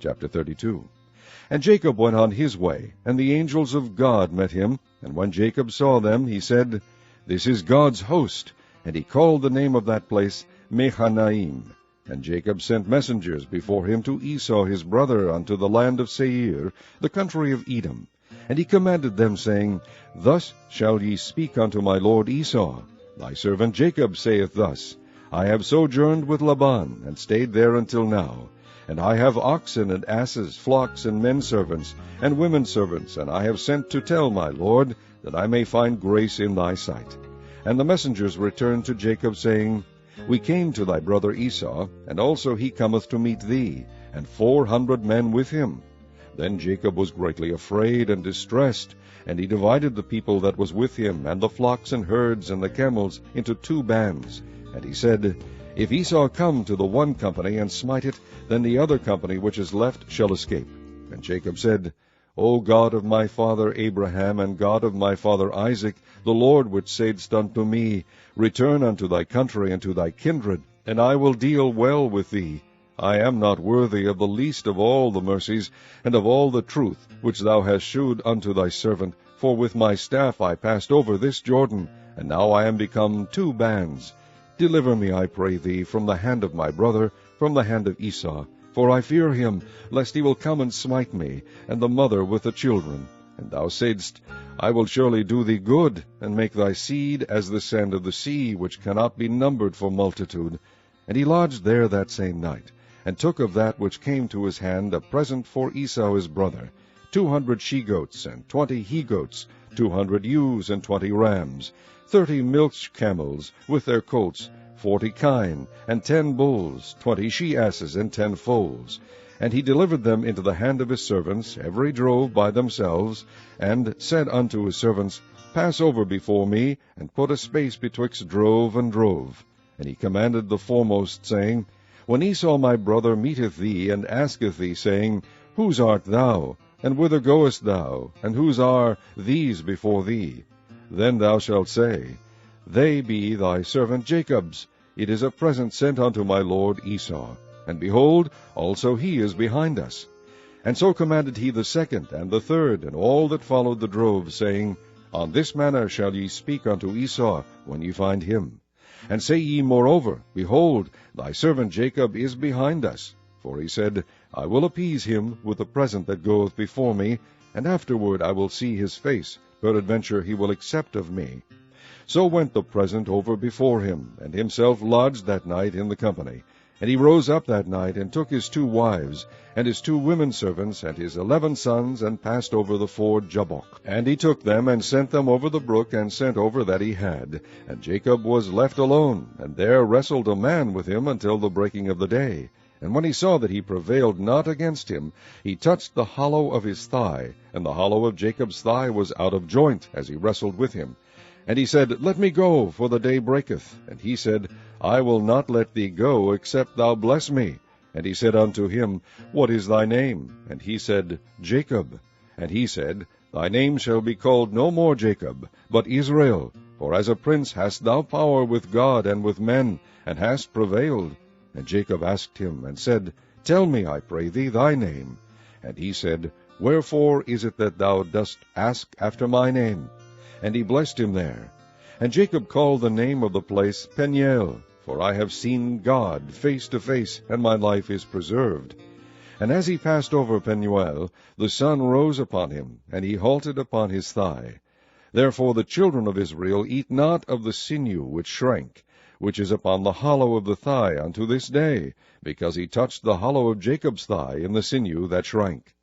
Chapter 32. And Jacob went on his way, and the angels of God met him. And when Jacob saw them, he said, This is God's host. And he called the name of that place Mahanaim. And Jacob sent messengers before him to Esau his brother unto the land of Seir, the country of Edom. And he commanded them, saying, Thus shall ye speak unto my lord Esau. Thy servant Jacob saith thus, I have sojourned with Laban, and stayed there until now. And I have oxen and asses, flocks and men servants, and women servants, and I have sent to tell my lord, that I may find grace in thy sight. And the messengers returned to Jacob, saying, We came to thy brother Esau, and also he cometh to meet thee, and 400 men with him. Then Jacob was greatly afraid and distressed, and he divided the people that was with him, and the flocks and herds and the camels, into 2 bands. And he said, If Esau come to the one company and smite it, then the other company which is left shall escape. And Jacob said, O God of my father Abraham, and God of my father Isaac, the Lord which saidst unto me, Return unto thy country and to thy kindred, and I will deal well with thee. I am not worthy of the least of all the mercies, and of all the truth which thou hast shewed unto thy servant, for with my staff I passed over this Jordan, and now I am become 2 bands. Deliver me, I pray thee, from the hand of my brother, from the hand of Esau, for I fear him, lest he will come and smite me, and the mother with the children. And thou saidst, I will surely do thee good, and make thy seed as the sand of the sea, which cannot be numbered for multitude. And he lodged there that same night, and took of that which came to his hand a present for Esau his brother, 200 she-goats, and 20 he-goats, 200 ewes, and 20 rams, 30 milch camels, with their colts, 40 kine, and 10 bulls, 20 she-asses, and 10 foals. And he delivered them into the hand of his servants, every drove by themselves, and said unto his servants, Pass over before me, and put a space betwixt drove and drove. And he commanded the foremost, saying, When Esau my brother meeteth thee, and asketh thee, saying, Whose art thou? And whither goest thou? And whose are these before thee? Then thou shalt say, They be thy servant Jacob's. It is a present sent unto my lord Esau. And behold, also he is behind us. And so commanded he the second and the third, and all that followed the drove, saying, On this manner shall ye speak unto Esau, when ye find him. And say ye moreover, Behold, thy servant Jacob is behind us. For he said, I will appease him with the present that goeth before me, and afterward I will see his face, peradventure he will accept of me. So went the present over before him, and himself lodged that night in the company. And he rose up that night, and took his 2 wives, and his 2 women servants, and his 11 sons, and passed over the ford Jabbok. And he took them, and sent them over the brook, and sent over that he had. And Jacob was left alone, and there wrestled a man with him until the breaking of the day. And when he saw that he prevailed not against him, he touched the hollow of his thigh, and the hollow of Jacob's thigh was out of joint, as he wrestled with him. And he said, Let me go, for the day breaketh. And he said, I will not let thee go, except thou bless me. And he said unto him, What is thy name? And he said, Jacob. And he said, Thy name shall be called no more Jacob, but Israel. For as a prince hast thou power with God and with men, and hast prevailed. And Jacob asked him, and said, Tell me, I pray thee, thy name. And he said, Wherefore is it that thou dost ask after my name? And he blessed him there. And Jacob called the name of the place Peniel, for I have seen God face to face, and my life is preserved. And as he passed over Peniel, the sun rose upon him, and he halted upon his thigh. Therefore the children of Israel eat not of the sinew which shrank, which is upon the hollow of the thigh unto this day, because he touched the hollow of Jacob's thigh in the sinew that shrank.